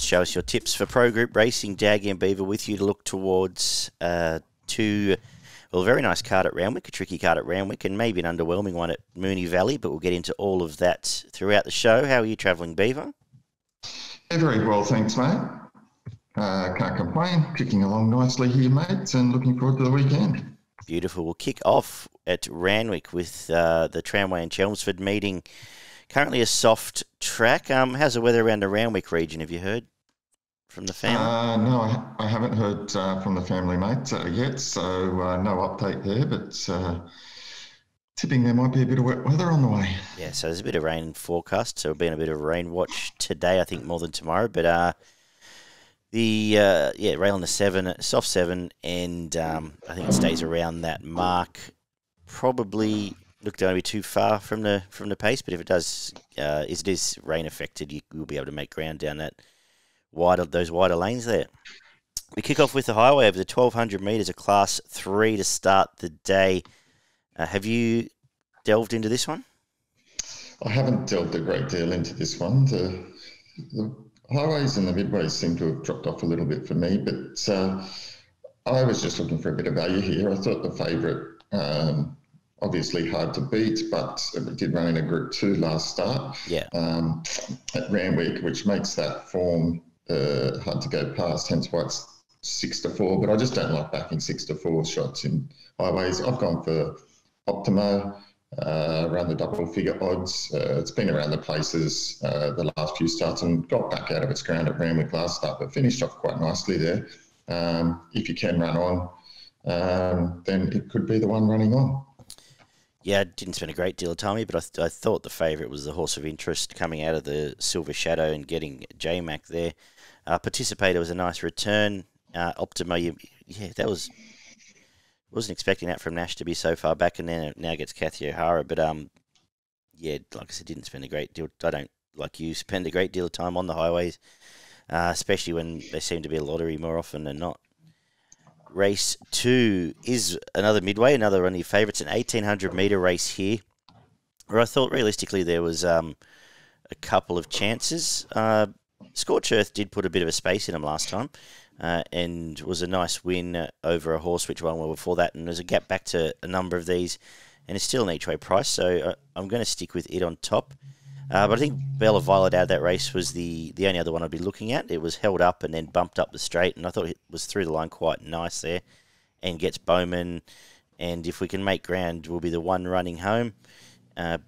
show us your tips for Pro Group Racing. Daggy and Beaver with you to look towards a very nice card at Randwick, a tricky card at Randwick, and maybe an underwhelming one at Moonee Valley, but we'll get into all of that throughout the show. How are you travelling, Beaver? Yeah, very well, thanks, mate. Can't complain. Kicking along nicely here, mates, and looking forward to the weekend. Beautiful. We'll kick off at Randwick with the Tramway and Chelmsford meeting. Currently a soft track. How's the weather around the Randwick region? Have you heard from the family? No, I haven't heard from the family, mate, yet, so no update there, but tipping there might be a bit of wet weather on the way. Yeah, so there's a bit of rain forecast, so we'll be in a bit of a rain watch today, I think, more than tomorrow, but rain on the soft 7, and I think it stays around that mark. Probably don't want to be too far from the pace, but if it does, it is rain affected, you will be able to make ground down those wider lanes there. We kick off with the highway over the 1,200 metres of Class 3 to start the day. Have you delved into this one? I haven't delved a great deal into this one. The highways and the midways seem to have dropped off a little bit for me, but I was just looking for a bit of value here. I thought the favourite, obviously hard to beat, but it did run in a Group 2 last start at Randwick, which makes that form hard to go past, hence why it's 6-4, but I just don't like backing 6-4 shots in highways. I've gone for Optimo, around the double figure odds. It's been around the places the last few starts and got back out of its ground at Randwick last start, but finished off quite nicely there. If you can run on, then it could be the one running on. Yeah, I didn't spend a great deal of time here, but I thought the favourite was the horse of interest coming out of the Silver Shadow and getting J-Mac there. Participator was a nice return. Optimo, wasn't expecting that from Nash to be so far back, and then it now gets Kathy O'Hara. But like I said, didn't spend a great deal. I don't, like you, spend a great deal of time on the highways, especially when they seem to be a lottery more often than not. Race 2 is another midway, another one of your favourites, an 1,800 metre race here, where I thought realistically there was a couple of chances. Scorch Earth did put a bit of a space in him last time, and was a nice win over a horse which won well before that, and there's a gap back to a number of these, and it's still an each-way price, so I'm going to stick with it on top. But I think Bella Violet out of that race was the only other one I'd be looking at. It was held up and then bumped up the straight, and I thought it was through the line quite nice there, and gets Bowman, and if we can make ground, we'll be the one running home. And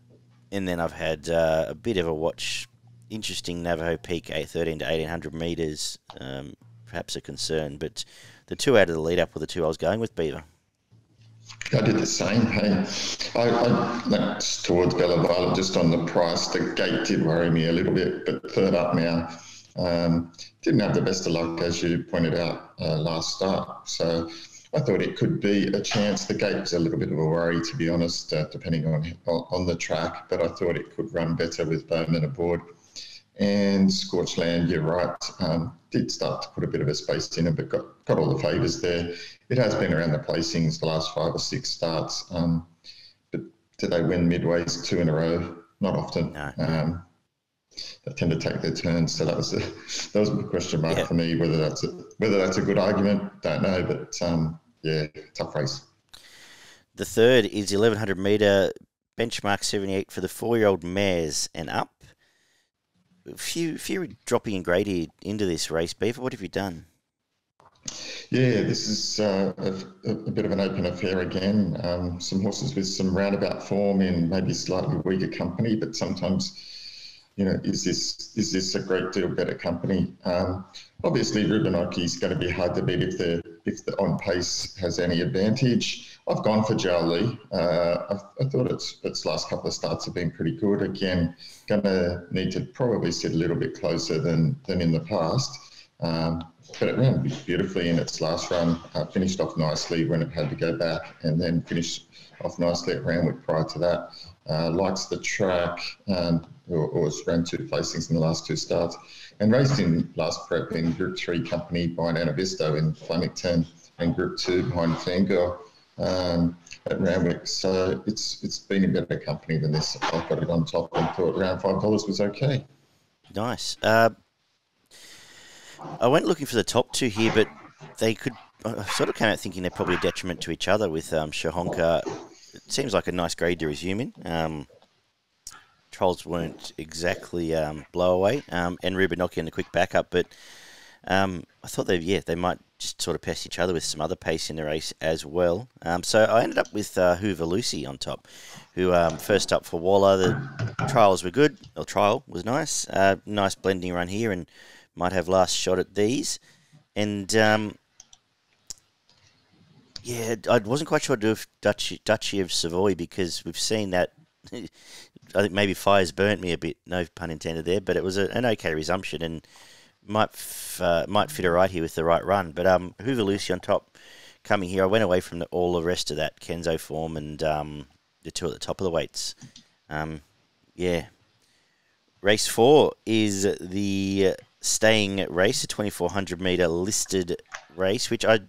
then I've had a bit of a watch. Interesting Navajo Peak, 13 to 1,800 metres, perhaps a concern, but the two out of the lead-up were the two I was going with, Beaver. I did the same. Hey, I went towards Bella Violet just on the price. The gate did worry me a little bit, but third up now. Didn't have the best of luck, as you pointed out, last start. So I thought it could be a chance. The gate was a little bit of a worry, to be honest, depending on the track, but I thought it could run better with Bowman aboard. And Scorchland, you're right, did start to put a bit of a space in it, but got all the favours there. It has been around the placings the last 5 or 6 starts. But did they win midways 2 in a row? Not often. No. They tend to take their turns, so that was a question mark for me. Whether that's a good argument, don't know. But tough race. The third is 1,100 metre benchmark 78 for the 4-year-old mares and up. A few dropping in grade into this race, Beaver. What have you done? Yeah, this is a bit of an open affair again. Some horses with some roundabout form in maybe slightly weaker company, but sometimes, is this a great deal better company? Obviously, Rubinoki is going to be hard to beat if the on pace has any advantage. I've gone for Darley. I thought its last couple of starts have been pretty good. Again, going to need to probably sit a little bit closer than in the past. But it ran beautifully in its last run, finished off nicely when it had to go back, and then finished off nicely at Randwick prior to that. Likes the track, or ran 2 placings in the last 2 starts, and raced in last prep in Group 3 company behind Anavisto in Flemington, and Group 2 behind Fangirl at Randwick. So it's been in better company than this. I've got it on top and thought around $5 was okay. Nice. I went looking for the top two here, but they could. I sort of came out thinking they're probably a detriment to each other with Shahonka. It seems like a nice grade to resume in. Trolls weren't exactly blow away, and Rubinoki in the quick backup, but I thought they might just sort of pest each other with some other pace in the race as well. So I ended up with Hoover Lucy on top, who first up for Waller. The trials were good. The trial was nice. Nice blending run here, and might have last shot at these. And yeah, I wasn't quite sure to do with Duchy of Savoy because we've seen that. I think maybe Fire's burnt me a bit. No pun intended there, but it was an okay resumption and might fit a right here with the right run. But Hoover Lucy on top coming here. I went away from all the rest of that Kenzo form and the two at the top of the weights. Yeah. Race 4 is the staying race, a 2,400 metre listed race, which I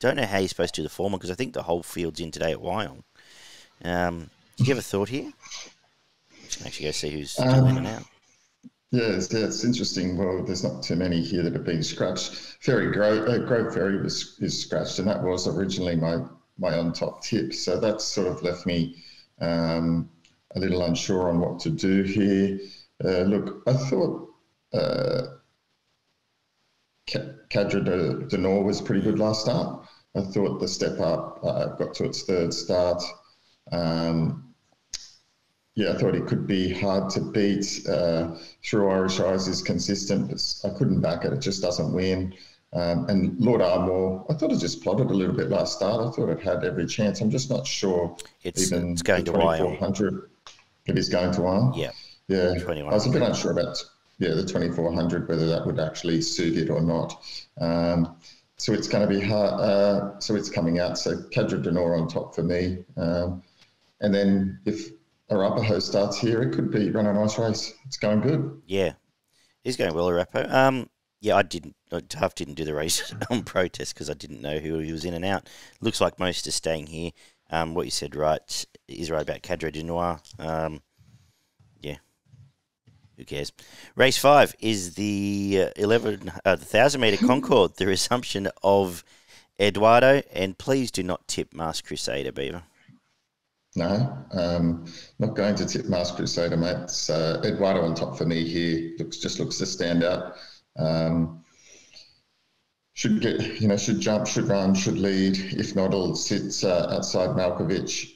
don't know how you're supposed to do the form because I think the whole field's in today at Wyong. Did you have a thought here? Just can actually go see who's still in and out. Yeah, it's interesting. Well, there's not too many here that have been scratched. Grove Ferry is scratched, and that was originally my on top tip. So that sort of left me a little unsure on what to do here. Look, I thought Cadre de Nord was pretty good last start. I thought the step up got to its third start. Yeah, I thought it could be hard to beat. Through Irish Eyes is consistent, but I couldn't back it. It just doesn't win. And Lord Armour, I thought it just plotted a little bit last start. I thought it had every chance. I'm just not sure. It's going to Wyong. It is going to Wyong? Yeah. I was a bit unsure about the 2,400, whether that would actually suit it or not. So it's going to be hard. So it's coming out. So Cadre de Nord on top for me. And then if Arapaho starts here, it could be run a nice race. It's going good. Yeah, he's going well, Arapaho. Yeah, Huff didn't do the race on protest because I didn't know who he was in and out. Looks like most are staying here. What you said is right about Cadre de Noir. Yeah, who cares? Race 5 is the 1,000 metre Concorde, the resumption of Eduardo, and please do not tip Masked Crusader, Beaver. No, not going to tip Masked Crusader, mate. It's, Eduardo on top for me here. Looks to stand out. Should jump, should run, should lead. If not, it'll sit outside Malkovich,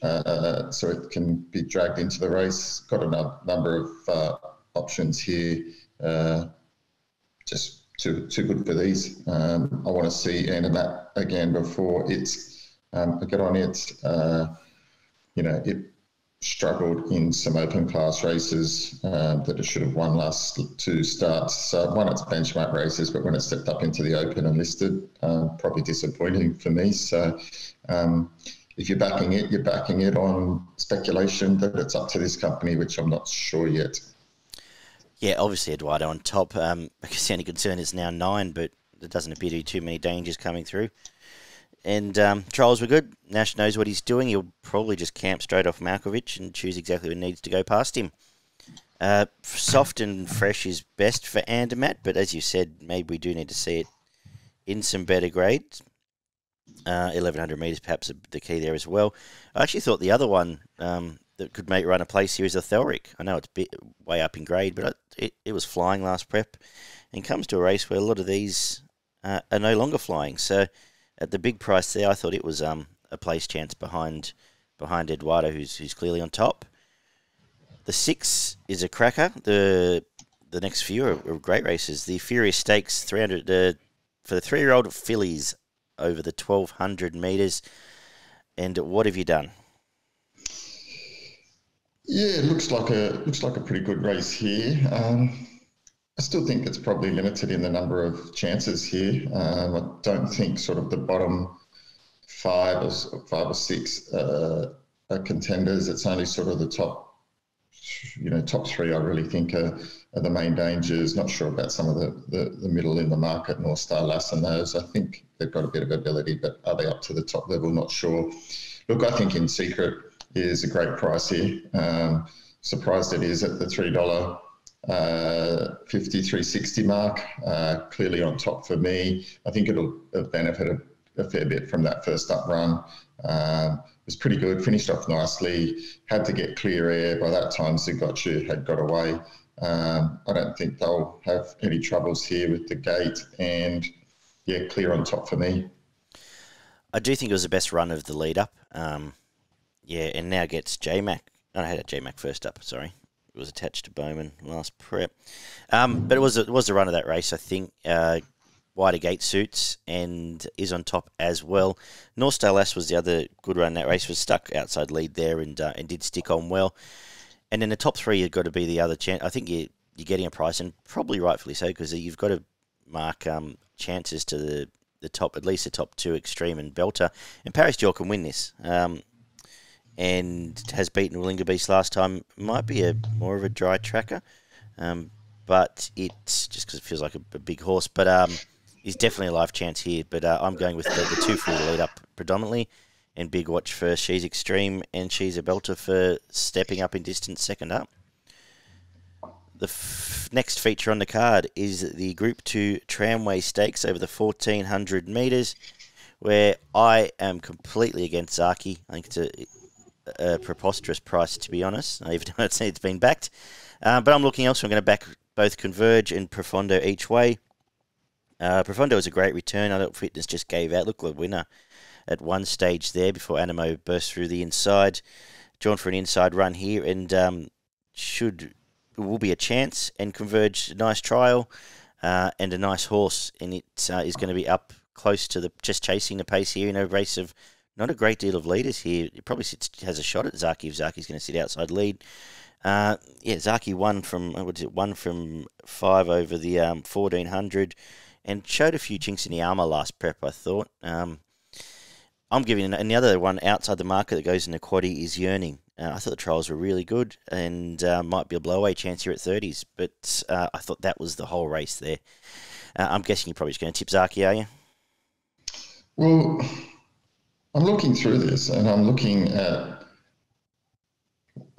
so it can be dragged into the race. Got a number of options here. Just too good for these. I want to see Andermatt again before I get on it. It struggled in some open class races that it should have won last two starts. Won its benchmark races, but when it stepped up into the open and listed, probably disappointing for me. So if you're backing it on speculation that it's up to this company, which I'm not sure yet. Yeah, obviously Eduardo on top. Because the only concern is now 9, but there doesn't appear to be too many dangers coming through. And trials were good. Nash knows what he's doing. He'll probably just camp straight off Malkovich and choose exactly what needs to go past him. Soft and fresh is best for Andermatt, but as you said, maybe we do need to see it in some better grades. 1,100 metres perhaps the key there as well. I actually thought the other one that could make run a place here is a Thelric. I know it's way up in grade, but it was flying last prep and comes to a race where a lot of these are no longer flying. So at the big price there, I thought it was a place chance behind Eduardo, who's clearly on top. The 6 is a cracker. The next few are great races. The Furious Stakes, 300 for the 3-year-old Fillies over the 1,200 metres. And what have you done? Yeah, it looks like a pretty good race here. I still think it's probably limited in the number of chances here. I don't think sort of the bottom five or six are contenders. It's only sort of the top 3 I really think are the main dangers. Not sure about some of the middle in the market, North Star, Lass and those. I think they've got a bit of ability, but are they up to the top level? Not sure. Look, I think In Secret is a great price here. Surprised it is at the $3 53.60 mark, clearly on top for me. I think it'll benefit a fair bit from that first up run. It was pretty good, finished off nicely, had to get clear air. By that time, Zaaki had got away. I don't think they'll have any troubles here with the gate, and yeah, clear on top for me. I do think it was the best run of the lead up. Yeah, and now gets J-Mac. I had a J-Mac first up, sorry. It was attached to Bowman last prep. But it was the run of that race, I think. Wider gate suits and is on top as well. North Star Lass was the other good run in that race, was stuck outside lead there and did stick on well. And then the top three have got to be the other chance. I think you're getting a price, and probably rightfully so, because you've got to mark chances to the top, at least the top two, Extreme and Belter. And Paris Dior can win this. And has beaten Willinga Beast last time. Might be more of a dry tracker, but it's just because it feels like a big horse. But he's definitely a live chance here. But I'm going with the two for the lead up predominantly, and Big Watch for She's Extreme, and She's a Belter for stepping up in distance second up. The next feature on the card is the Group 2 Tramway Stakes over the 1,400 metres, where I am completely against Zaaki. I think it's a preposterous price, to be honest, even though it's been backed. But I'm looking elsewhere. I'm going to back both Converge and Profondo each way. Profondo was a great return. Adult Fitness just gave out. Look, the winner at one stage there before Animo burst through the inside. Drawn for an inside run here, and will be a chance. And Converge, nice trial and a nice horse, and it is going to be up close to just chasing the pace here in a race of not a great deal of leaders here. It probably has a shot at Zaaki if Zaki's going to sit outside lead. Zaaki won from 5 over the 1,400 and showed a few chinks in the armour last prep, I thought. I'm giving and the other one outside the market that goes in the quaddie is Yearning. I thought the trials were really good and might be a blowaway chance here at 30s, but I thought that was the whole race there. I'm guessing you're probably just going to tip Zaaki, are you? Well, I'm looking through this, and I'm looking at.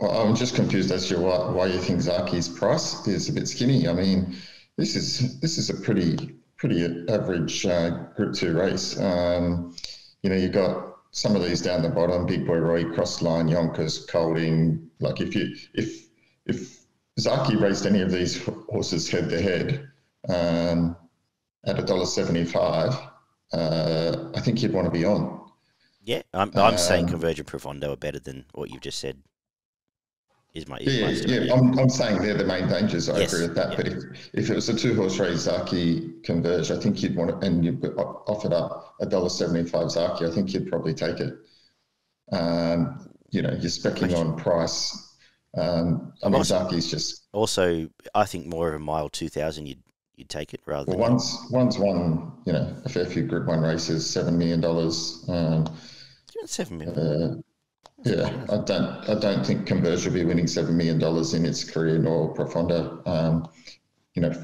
I'm just confused as to why you think Zaaki's price is a bit skinny. I mean, this is a pretty average Group 2 race. You've got some of these down the bottom: Big Boy Roy, Crossline, Yonkers, Colding. Like if Zaaki raced any of these horses head to head at $1.75, I think you'd want to be on. Yeah, I'm saying Convergent Profondo are better than what you've just said. I'm saying they're the main dangers. I agree with that. Yeah. But if it was a two-horse race, Zaaki Converge, I think you'd want to, and you offered up $1.75 Zaaki, I think you'd probably take it. You're speccing on price. Zaaki's just also. I think more of a mile 2,000. You'd take it rather. Well, one's won a fair few Group 1 races, $7 million. $7 million. I don't think Converge will be winning $7 million in its career, nor Profondo.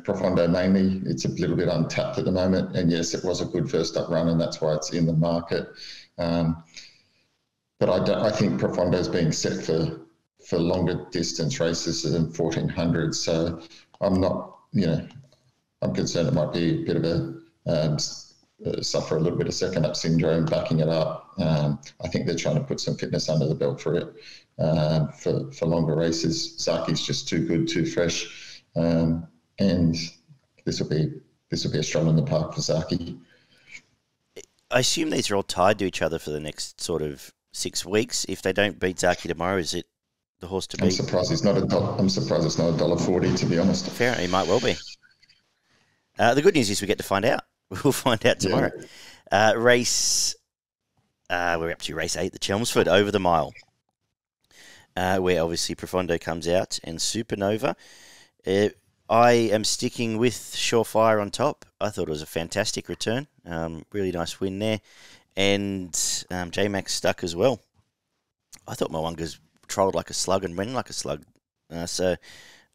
Profondo mainly, it's a little bit untapped at the moment. And yes, it was a good first up run, and that's why it's in the market. But I think Profondo's being set for longer distance races than 1,400. So I'm not, I'm concerned it might be a bit of a suffer a little bit of second up syndrome backing it up. I think they're trying to put some fitness under the belt for it for longer races. Zaaki's just too good, too fresh, and this will be a stroll in the park for Zaaki. I assume these are all tied to each other for the next sort of 6 weeks. If they don't beat Zaaki tomorrow, is it the horse to beat? I'm surprised it's not $1.40, to be honest. Fair, it might well be. The good news is we get to find out. We'll find out tomorrow. Yeah. We're up to race 8, the Chelmsford over the mile, where obviously Profondo comes out and Supernova. I am sticking with Surefire on top. I thought it was a fantastic return. Really nice win there. And J-Max stuck as well. I thought Mwanga's trolled like a slug and ran like a slug. So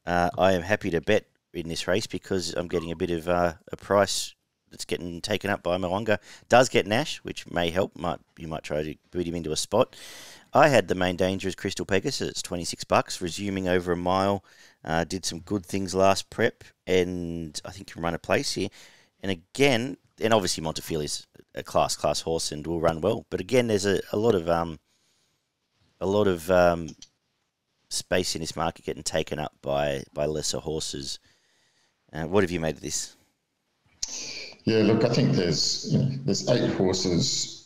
I am happy to bet in this race because I'm getting a bit of a price that's getting taken up by Mwanga. Does get Nash, which may help. You might try to boot him into a spot. I had the main danger as Crystal Pegasus. It's $26, resuming over a mile. Did some good things last prep, and I think can run a place here. And again, and obviously Montefiore is a class horse and will run well. But again, there's a lot of space in this market getting taken up by lesser horses. What have you made of this? Yeah, look, I think there's 8 horses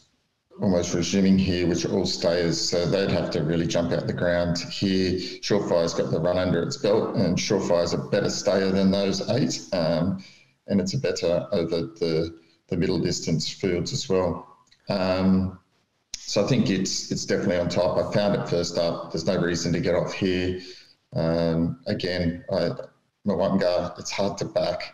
almost resuming here, which are all stayers, so they'd have to really jump out the ground here. Surefire's got the run under its belt, and Surefire's a better stayer than those 8, and it's a better over the middle distance fields as well. So I think it's definitely on top. I found it first up. There's no reason to get off here. Again, Mwanga, it's hard to back.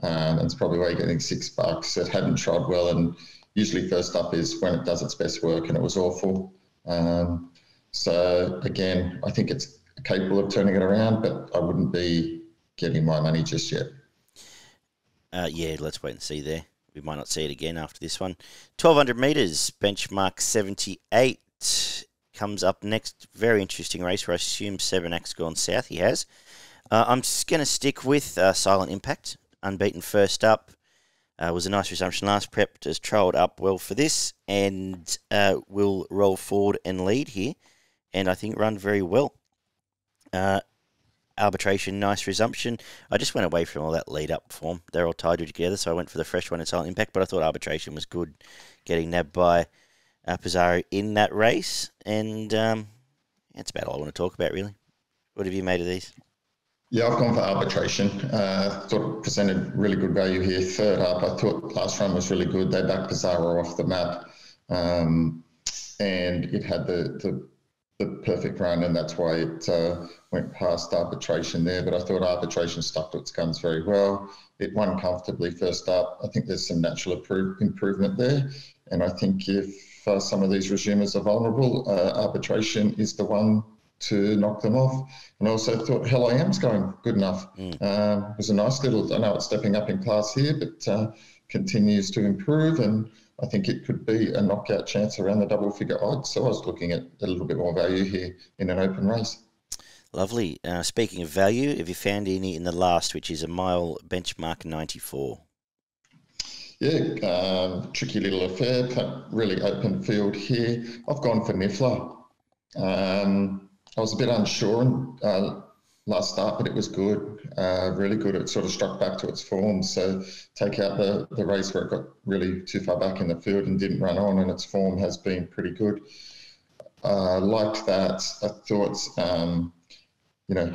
And it's probably why you're getting $6. It hadn't trod well, and usually first up is when it does its best work, and it was awful. So again, I think it's capable of turning it around, but I wouldn't be getting my money just yet. Yeah, let's wait and see there. We might not see it again after this one. 1,200 metres, benchmark 78, comes up next. Very interesting race where I assume 7X gone south. He has. I'm just going to stick with Silent Impact. Unbeaten first up. Was a nice resumption last prep. Has trolled up well for this and will roll forward and lead here. And I think run very well. Arbitration, nice resumption. I just went away from all that lead-up form. They're all tied together, so I went for the fresh one in Silent Impact, but I thought Arbitration was good, getting nabbed by Pizarro in that race, and that's about all I want to talk about, really. What have you made of these? Yeah, I've gone for Arbitration. Thought it presented really good value here. Third up, I thought last run was really good. They backed Pizarro off the map, and it had the perfect run, and that's why it went past Arbitration there. But I thought Arbitration stuck to its guns very well. It won comfortably first up. I think there's some natural improvement there, and I think if some of these resumers are vulnerable, Arbitration is the one to knock them off. And I also thought Hell I Am's going good enough. It was a nice little, I know it's stepping up in class here, but continues to improve, and I think it could be a knockout chance around the double figure odds. So I was looking at a little bit more value here in an open race. Lovely. Speaking of value, have you found any in the last, which is a mile benchmark 94? Yeah, tricky little affair, really open field here. I've gone for Niffler. I was a bit unsure last start, but it was good, really good. It sort of struck back to its form. So take out the race where it got really too far back in the field and didn't run on, and its form has been pretty good. Liked that. I thought,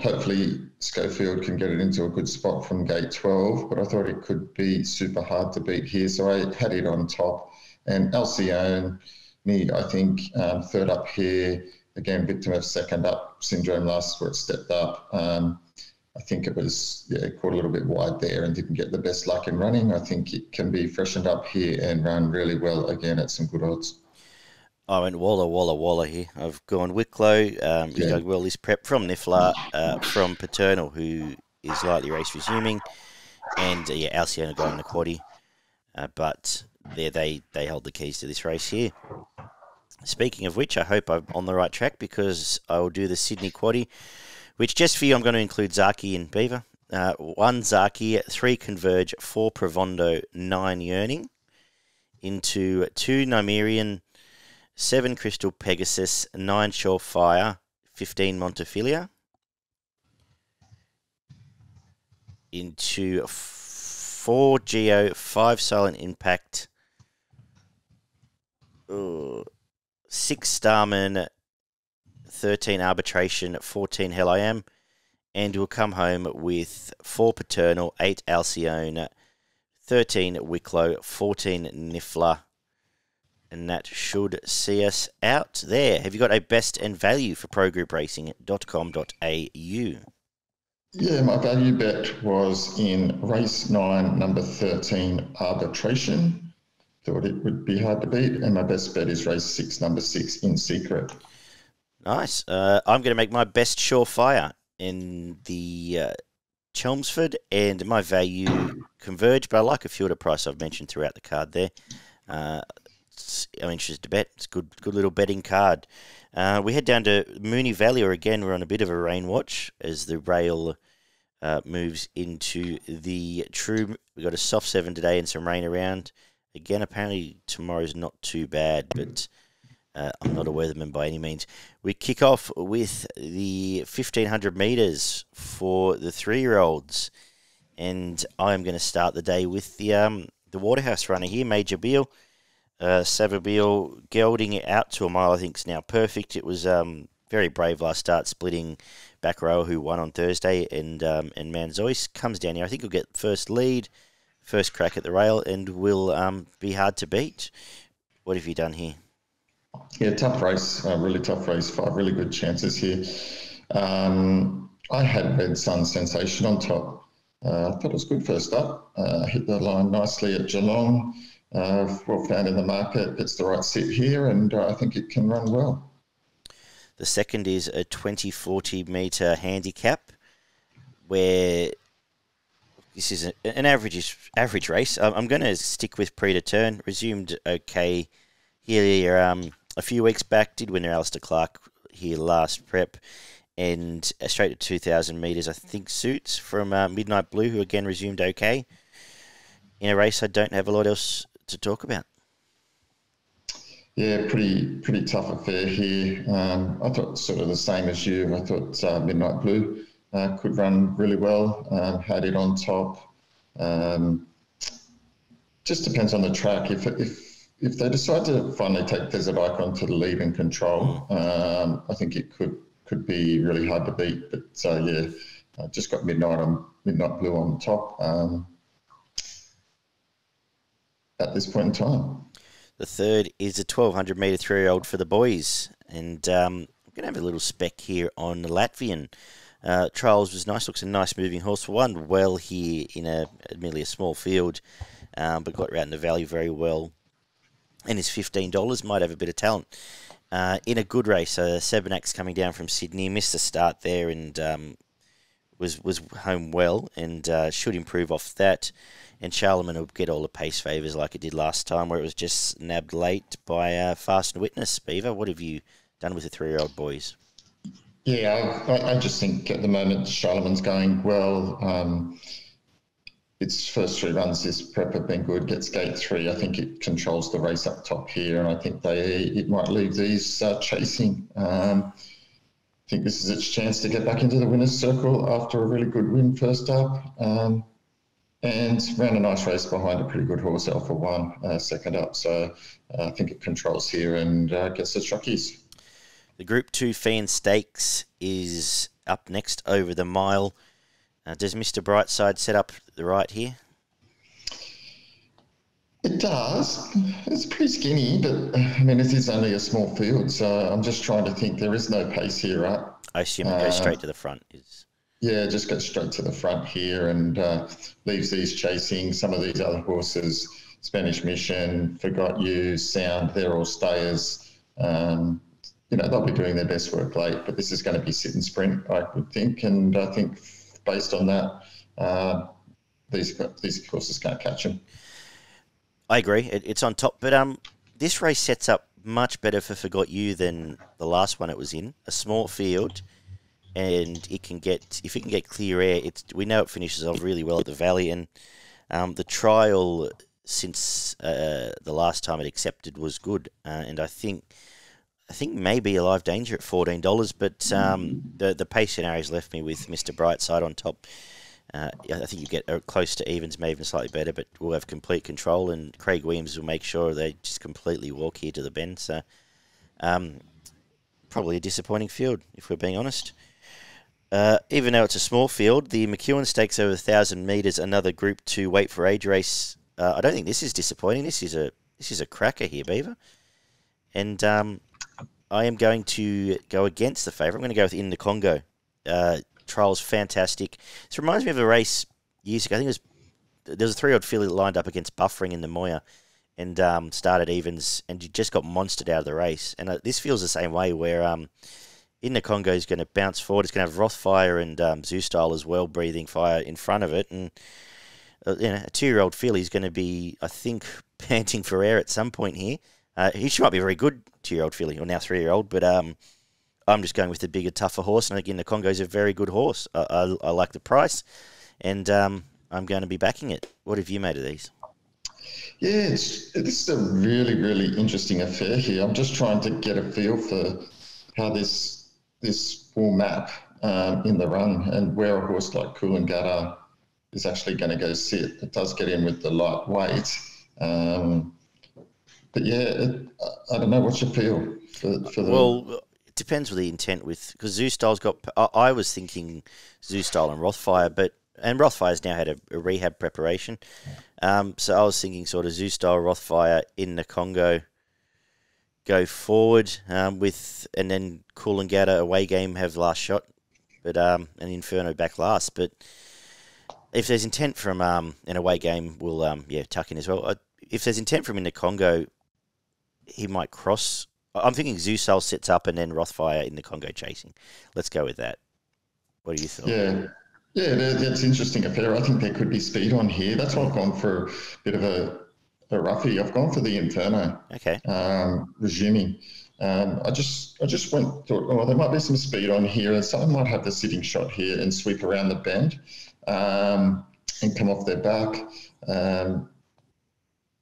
hopefully Schofield can get it into a good spot from gate 12, but I thought it could be super hard to beat here. So I had it on top. And Alcyone, I think, third up here, again, victim of second up syndrome last where it stepped up. I think it was caught a little bit wide there and didn't get the best luck in running. I think it can be freshened up here and run really well again at some good odds. I went Walla here. I've gone Wicklow. He's going well this prep from Niffler, from Paternal, who is lightly race resuming, and Alcyone going the quaddie. But they hold the keys to this race here. Speaking of which, I hope I'm on the right track because I will do the Sydney quaddie, which just for you I'm going to include Zaaki and Beaver. 1 Zaaki, 3 Converge, 4 Provondo, 9 Yearning, into 2 Nymerian, 7 Crystal Pegasus, 9 Surefire, 15 Montefiore, into 4 Geo, 5 Silent Impact, 6 Starman, 13 Arbitration, 14 Hell I Am, and we'll come home with 4 Paternal, 8 Alcyone, 13 Wicklow, 14 Niffler, and that should see us out there. Have you got a best and value for progroupracing.com.au? Yeah, my value bet was in race 9, number 13, Arbitration. Thought it would be hard to beat, and my best bet is race 6, number 6, In Secret. Nice. I'm going to make my best Surefire in the Chelmsford, and my value Converge, but I like a few of the price I've mentioned throughout the card there. I'm interested to bet. It's a good little betting card. We head down to Moonee Valley, where again we're on a bit of a rain watch as the rail moves into the true. We've got a soft 7 today and some rain around. Again, apparently tomorrow's not too bad, but I'm not a weatherman by any means. We kick off with the 1,500 metres for the 3-year-olds, and I'm going to start the day with the Waterhouse runner here, Major Beale. Savabeel gelding it out to a mile, I think, is now perfect. It was very brave last start, splitting back row, who won on Thursday, and Manzois comes down here. I think he'll get first lead, first crack at the rail, and will be hard to beat. What have you done here? Yeah, tough race, really tough race. 5 really good chances here. I had Red Sun Sensation on top. I thought it was good first up. Hit the line nicely at Geelong. Well found in the market. Gets the right sit here, and I think it can run well. The second is a 20-40 metre handicap, where this is an average race. I'm going to stick with Predeturn. Resumed okay here a few weeks back. Did win Alistair Clark here last prep. And straight to 2,000 metres, I think, suits from Midnight Blue, who again resumed okay. In a race I don't have a lot else to talk about. Yeah, pretty tough affair here. I thought sort of the same as you. I thought Midnight Blue could run really well. Had it on top. Just depends on the track. If they decide to finally take Desert Icon to the lead and control, I think it could be really hard to beat. But yeah, I just got Midnight Blue on top at this point in time. The third is a 1,200 metre 3-year-old for the boys. And I'm going to have a little spec here on the Latvian. Trials was nice. Looks a nice moving horse. Won well here in admittedly a small field, but got around the valley very well. And is $15. Might have a bit of talent. In a good race, Sebenax coming down from Sydney. Missed the start there and was home well and should improve off that. And Charlemagne will get all the pace favours like it did last time, where it was just nabbed late by Fast and Witness. Beaver, what have you done with the 3-year-old boys? Yeah, I just think at the moment Charlemagne's going well. Its first 3 runs this prep have been good. Gets gate 3. I think it controls the race up top here, and I think it might leave these chasing. I think this is its chance to get back into the winner's circle after a really good win first up. And ran a nice race behind a pretty good horse, Alpha One, second up. So I think it controls here and gets the truckies. The Group 2 Feehan Stakes is up next over the mile. Does Mr. Brightside set up the right here? It does. It's pretty skinny, but I mean, it is only a small field. So I'm just trying to think. There is no pace here, right? I assume it goes straight to the front. Yeah, just goes straight to the front here and leaves these chasing. Some of these other horses, Spanish Mission, Forgot You, Sound, they're all stayers. They'll be doing their best work late, but this is going to be sit and sprint, I would think. And I think based on that, these horses can't catch them. I agree. It's on top. But this race sets up much better for Forgot You than the last one it was in. A small field. And if it can get clear air, we know it finishes off really well at the Valley. And the trial since the last time it accepted was good. And I think maybe a live danger at $14. But the pace scenarios left me with Mr. Brightside on top. I think you get close to evens, maybe even slightly better, but we'll have complete control. And Craig Williams will make sure they just completely walk here to the bend. So probably a disappointing field, if we're being honest. Even though it's a small field, the McEwen Stakes over 1,000 metres, another Group 2 Wait for Age race. I don't think this is disappointing. This is a cracker here, Beaver. And I am going to go against the favourite. I'm going to go with In the Congo. Trial's fantastic. This reminds me of a race years ago. I think there was a 3-year-old filly that lined up against Buffering in the Moya and started evens, and you just got monstered out of the race. And this feels the same way, where In the Congo is going to bounce forward. It's going to have Rothfire and Zoo-Style as well, breathing fire in front of it. And a 2-year-old filly is going to be, I think, panting for air at some point here. She might be a very good 2-year-old filly, or now 3-year-old, but I'm just going with the bigger, tougher horse. And again, the Congo's a very good horse. I like the price, and I'm going to be backing it. What have you made of these? Yeah, this is a really, really interesting affair here. I'm just trying to get a feel for how this will map in the run, and where a horse like Coolangatta is actually going to go sit. It does get in with the light weight. But yeah, I don't know. What's your feel for the... Well, it depends with the intent because Zoostyle's got... I was thinking Zoostyle and Rothfire, and Rothfire's now had a rehab preparation. So I was thinking sort of Zoostyle, Rothfire in the Congo go forward and then Coolangatta away game have last shot, but an Inferno back last. But if there's intent from an away game, we'll tuck in as well. If there's intent from in the Congo, he might cross. I'm thinking Zoostyle sets up and then Rothfire in the Congo chasing. Let's go with that. What do you think? Yeah, that's interesting affair. I think there could be speed on here. That's why I've gone for a bit of a roughie. I've gone for the Inferno. Okay. Resuming. I just thought, there might be some speed on here, and someone might have the sitting shot here and sweep around the bend and come off their back.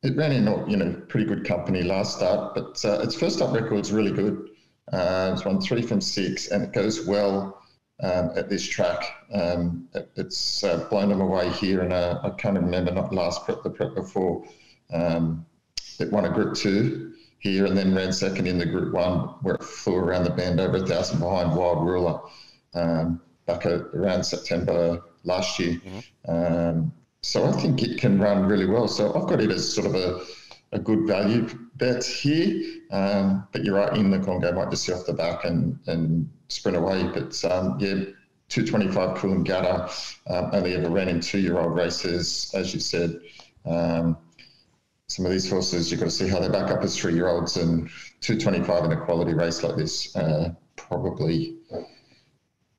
It ran in, pretty good company last start, but its first up record's really good. It's won 3 from 6, and it goes well at this track. It's blown them away here, and I can't remember, not the prep before. It won a Group 2 here, and then ran second in the Group 1, where it flew around the bend over 1,000 behind Wild Ruler back around September last year. Mm-hmm. So I think it can run really well. So I've got it as sort of a good value bet here. But you're right, in the Congo might just see off the back and sprint away. But 225 Coolangatta only ever ran in 2-year-old races, as you said. Some of these horses, you've got to see how they back up as 3-year-olds, and 225 in a quality race like this, probably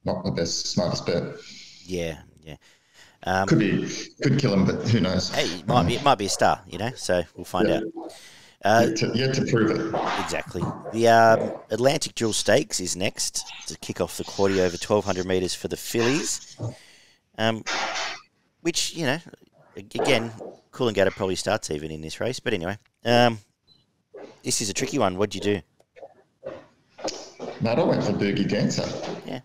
not the smartest bet. Yeah. Could kill him, but who knows? Hey, it might be a star, so we'll find out. Yet to prove it. Exactly. The Atlantic Jewel Stakes is next to kick off the quaddy over 1,200 metres for the Fillies, which, again, Coolangatta probably starts even in this race. But anyway, this is a tricky one. What'd you do? Matt, I went for Boogie Dancer. Yeah.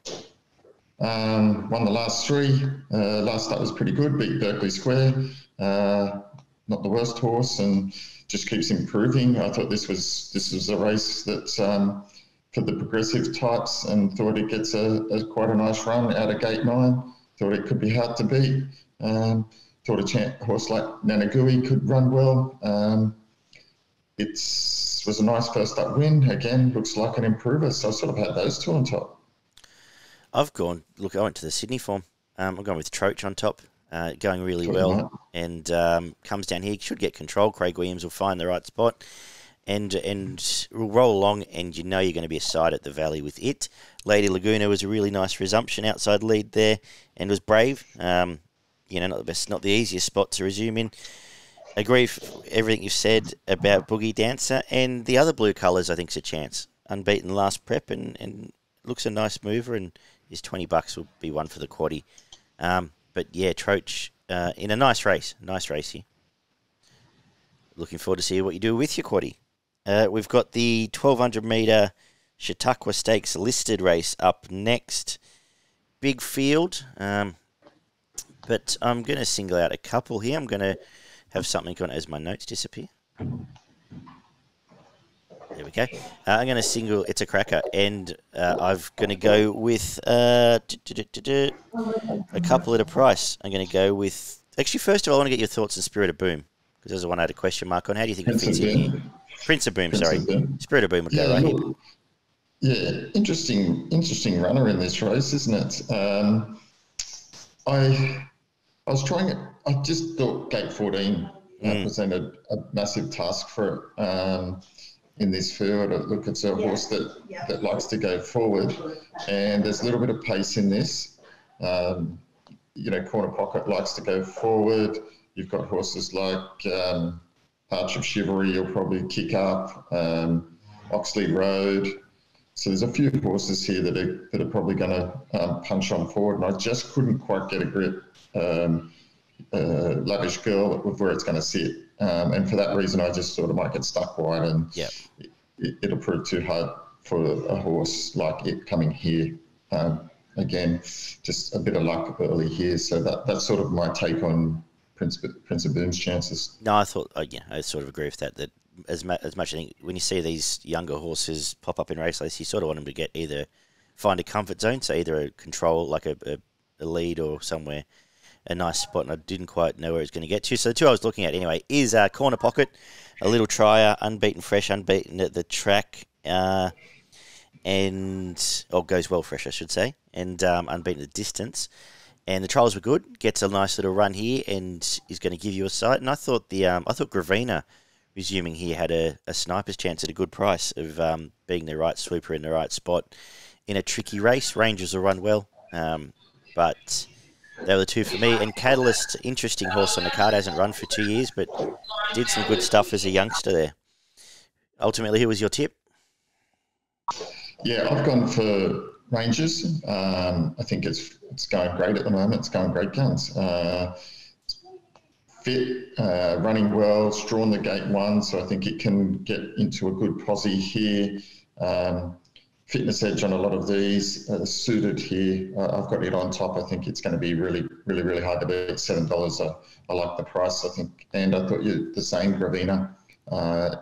Won the last 3. Last start was pretty good. Beat Berkeley Square. Not the worst horse, and just keeps improving. I thought this was a race that for the progressive types, and thought it gets quite a nice run out of gate 9. Thought it could be hard to beat. Thought a horse like Nanagui could run well. It was a nice first up win. Again, looks like an improver. So I sort of had those 2 on top. I went to the Sydney form. I'm going with Troach on top, going really well, and comes down here. Should get control. Craig Williams will find the right spot, and will roll along, and you're going to be a side at the Valley with it. Lady Laguna was a really nice resumption outside lead there, and was brave. Not the best, not the easiest spot to resume in. Agree with everything you've said about Boogie Dancer, and the other blue colours I think is a chance. Unbeaten last prep, and looks a nice mover, and his $20 will be one for the quaddy. But yeah, Troach in a nice race here. Looking forward to see what you do with your quaddy. We've got the 1,200 metre Chataqua Stakes listed race up next. Big field, but I'm going to single out a couple here. I'm going to have something on as my notes disappear. There we go. I'm going to single. It's a cracker, and I'm going to go with a couple at a price. I'm going to go with. Actually, first of all, I want to get your thoughts on Spirit of Boom, because there's the one I had a question mark on. How do you think it fits in here? Prince of Boom, sorry. Spirit of Boom would go right here. Yeah, interesting runner in this race, isn't it? I was trying it. I just thought gate 14 presented a massive task for it. In this field, look, it's a horse that likes to go forward, and there's a little bit of pace in this. Corner Pocket likes to go forward. You've got horses like Arch of Chivalry will probably kick up. Oxley Road. So there's a few horses here that are probably going to punch on forward, and I just couldn't quite get a grip. Lavish Girl of where it's going to sit, and for that reason, I just thought it might get stuck wide, and it'll prove too hard for a horse like it coming here. Again, just a bit of luck early here, so that's sort of my take on Prince of Boom's chances. No, I thought, I sort of agree with that. That as much, I think when you see these younger horses pop up in race race, you sort of want them to get find a comfort zone, so either a control, like a lead, or somewhere a nice spot, and I didn't quite know where it was going to get to. So the two I was looking at anyway is Corner Pocket, a little trier, unbeaten at the track, goes well fresh, I should say, and unbeaten at distance. And the trials were good. Gets a nice little run here, and is going to give you a sight. And I thought Gravina resuming here had a sniper's chance at a good price of being the right swooper in the right spot in a tricky race. Rangers will run well, but they were the two for me. And Catalyst, interesting horse on the card, hasn't run for 2 years, but did some good stuff as a youngster there. Ultimately, who was your tip? Yeah, I've gone for Rangers. I think it's going great at the moment. It's going great guns. Fit, running well, it's drawn the gate one, so I think it can get into a good posse here. Fitness edge on a lot of these, suited here. I've got it on top. I think it's going to be really, really, really hard to beat. $7. I like the price, I think. And I thought you're the same, Gravina.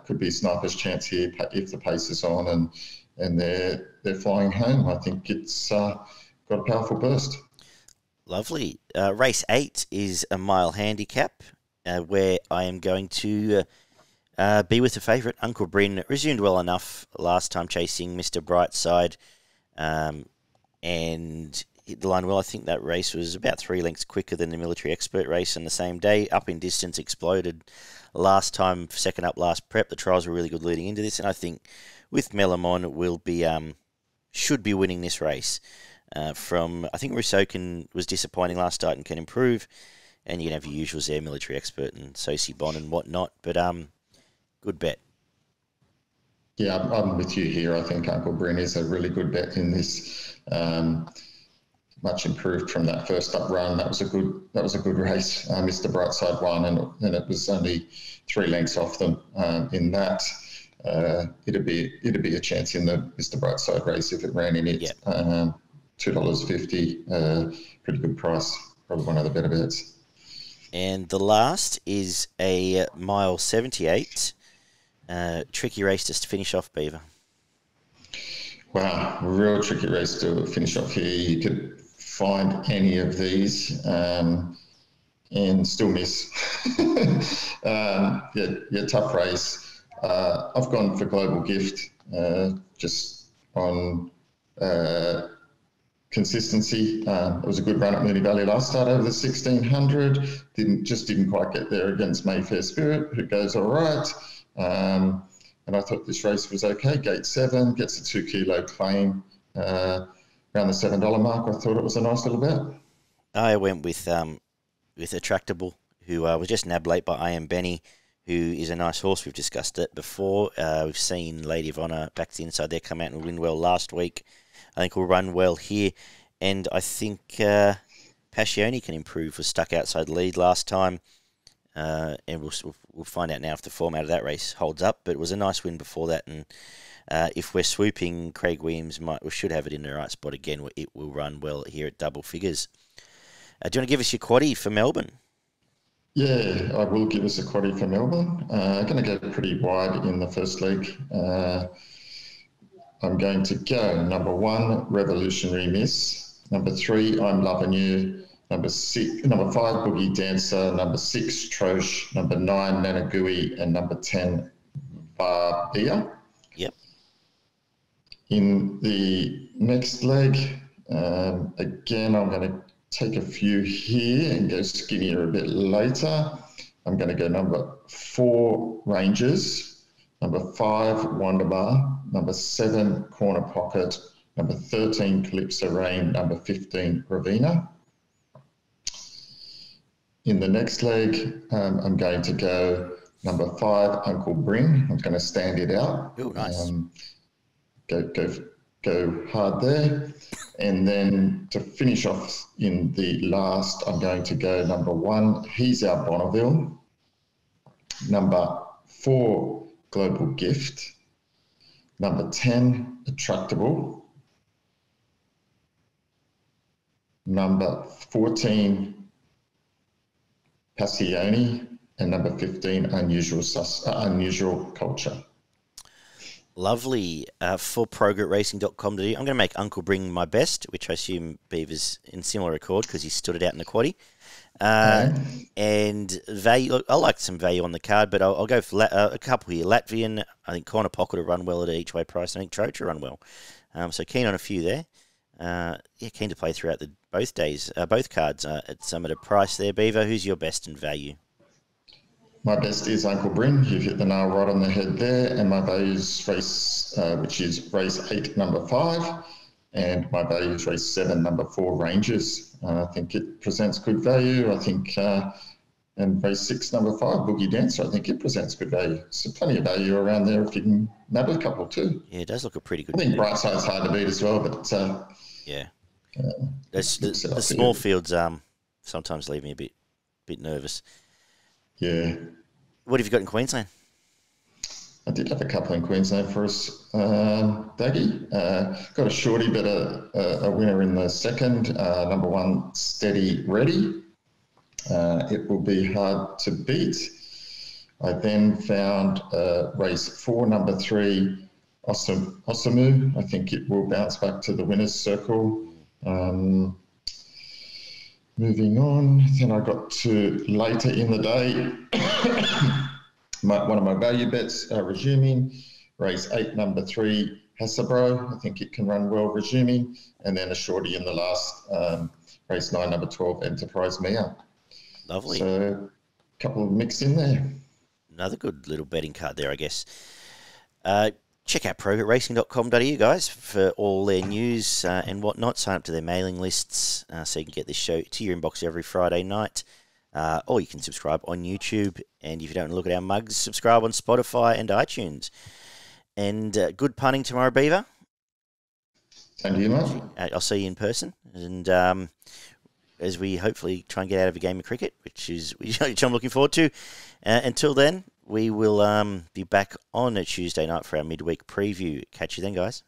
Could be a sniper's chance here if the pace is on and they're flying home. I think it's got a powerful burst. Lovely. Race 8 is a mile handicap, where I am going to be with the favourite, Uncle Bryn. Resumed well enough last time chasing Mr. Brightside, and hit the line well. I think that race was about 3 lengths quicker than the Military Expert race on the same day. Up in distance, exploded last time, second up last prep. The trials were really good leading into this, and I think with Melamon will be should be winning this race. I think Rousseau was disappointing last start and can improve, and you can have your usuals there, Military Expert and Sosi Bon and whatnot, but good bet. Yeah, I'm with you here. I think Uncle Bryn is a really good bet in this. Much improved from that first up run. That was a good race. Mr. Brightside won, and it was only 3 lengths off them in that. It'd be a chance in the Mr. Brightside race if it ran in it. Yeah. $2.50, pretty good price. Probably one of the better bets. And the last is a mile 78. Tricky race just to finish off, Beaver. Wow, real tricky race to finish off here. You could find any of these and still miss. Tough race. I've gone for Global Gift just on consistency. It was a good run at Moonee Valley last start over the 1600. Didn't quite get there against Mayfair Spirit, who goes all right. And I thought this race was okay. Gate 7 gets a 2 kilo claim around the $7 mark. I thought it was a nice little bet. I went with Attractable, who was just nabbed late by I Am Benny, who is a nice horse. We've discussed it before. We've seen Lady of Honour back to the inside there come out and win well last week. I think we'll run well here. And I think Passione can improve. Was stuck outside lead last time. And we'll find out now if the form out of that race holds up. But it was a nice win before that. And if we're swooping, Craig Williams should have it in the right spot again. It will run well here at double figures. Do you want to give us your quaddie for Melbourne? Yeah, I will give us a quaddie for Melbourne. I'm going to go pretty wide in the first leg. I'm going to go number 1, Revolutionary Miss. Number 3, I'm Loving You. Number 5, Boogie Dancer. Number 6, Troche. Number 9, Nanagui. And number 10, Barbia. Yep. In the next leg, again, I'm going to take a few here and go skinnier a bit later. I'm going to go number 4, Rangers. Number 5, Wonderbar. Number 7, Corner Pocket. Number 13, Calypso Rain. Number 15, Ravina. In the next leg, I'm going to go Number 5, Uncle Bryn. I'm going to stand it out. Oh, nice. Go hard there. And then to finish off in the last, I'm going to go number 1, He's Our Bonneville. Number 4, Global Gift. Number 10, Attractable. Number 14, Passione. And number 15, Unusual Culture. Lovely. For progretracing.com.au, I'm going to make Uncle Bring my best, which I assume Beaver's in similar accord because he stood it out in the quaddie. And value, look, I like some value on the card, but I'll go for a couple here. Latvian, I think Corner Pocket will run well at each way price. I think Troach will run well. So keen on a few there. Keen to play throughout both days, both cards at some at a price there. Beaver, who's your best in value? My best is Uncle Bryn. You've hit the nail right on the head there. And my value is race, which is race 8, number 5. And my value is race 7, number 4, Rangers. I think it presents good value. I think, and race 6, number 5, Boogie Dancer, I think it presents good value. So plenty of value around there if you can nab a couple too. Yeah, it does look a pretty good. I think Brightside's hard to beat as well, but the small fields sometimes leave me a bit nervous. Yeah. What have you got in Queensland? I did have a couple in Queensland for us, Daggy. Got a shorty, but a winner in the second. Number 1, Steady Ready. It will be hard to beat. I then found race 4, number 3, Osamu. I think it will bounce back to the winner's circle. Moving on, then I got to later in the day. One of my value bets resuming. Race 8, number 3, Hasabro. I think it can run well resuming. And then a shorty in the last, race 9, number 12, Enterprise Mia. Lovely. So a couple of mix in there. Another good little betting card there, I guess. Check out progretracing.com.au, guys, for all their news and whatnot. Sign up to their mailing lists so you can get this show to your inbox every Friday night. Or you can subscribe on YouTube. And if you don't look at our mugs, subscribe on Spotify and iTunes. And good punting tomorrow, Beaver. Thank you, mate. I'll see you in person. And as we hopefully try and get out of a game of cricket, which I'm looking forward to. Until then, we will be back on a Tuesday night for our midweek preview. Catch you then, guys.